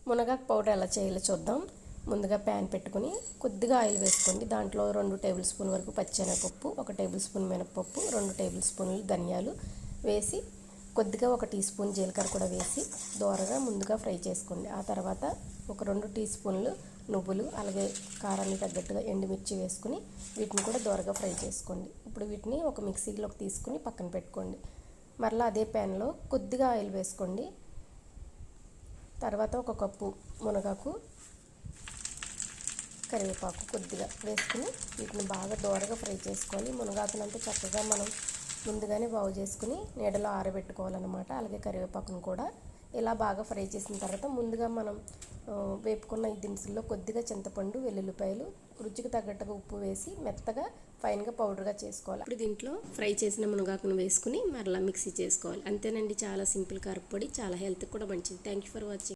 మునగాకు పౌడర్ ఎలా చేయాలో చూద్దాం. ముందుగా ప్యాన్ పెట్టుకుని కొద్దిగా ఆయిల్ వేసుకోండి. దాంట్లో 2 టేబుల్ స్పూన్ వరకు పచ్చెనగపప్పు, 1 టేబుల్ స్పూన్ మినపప్పు, 2 టేబుల్ స్పూన్లు ధనియాలు వేసి కొద్దిగా 1 టీ స్పూన్ జీలకర్ర కూడా వేసి దోరగా ముందుగా ఫ్రై చేసుకోండి. ఆ తర్వాత ఒక 2 టీ స్పూన్లు నువ్వులు, అలాగే కారానికి తగ్గట్టుగా ఎండుమిర్చి వేసుకుని వీటిని కూడా దోరగా ఫ్రై చేసుకోండి. ఇప్పుడు వీటిని ఒక మిక్సీలోకి తీసుకుని పక్కన పెట్టుకోండి. మరలా అదే ప్యాన్లో కొద్దిగా ఆయిల్ వేసుకోండి. తర్వాత 1 కప్పు మునగాకు, కరివేపాకు కొద్దిగా వేసుకుని వీటిని బాగా దోరగా ఫ్రై చేసుకోవాలి. మునగాకునంతా చక్కగా మనం ముందుగానే బాగు చేసుకుని నీడలో ఆరబెట్టుకోవాలన్నమాట. అలాగే కరివేపాకును కూడా ఇలా బాగా ఫ్రై చేసిన తర్వాత ముందుగా మనం వేపుకున్న ఈ దినుసుల్లో కొద్దిగా చింతపండు, వెల్లుల్లిపాయలు, రుచికి తగ్గట్టుగా ఉప్పు వేసి మెత్తగా ఫైన్గా పౌడర్గా చేసుకోవాలి. ఇప్పుడు దీంట్లో ఫ్రై చేసిన మునగాకును వేసుకుని మరలా మిక్సీ చేసుకోవాలి. అంతేనండి, చాలా సింపుల్ కారపొడి, చాలా హెల్త్కి కూడా మంచిది. Thank you for watching.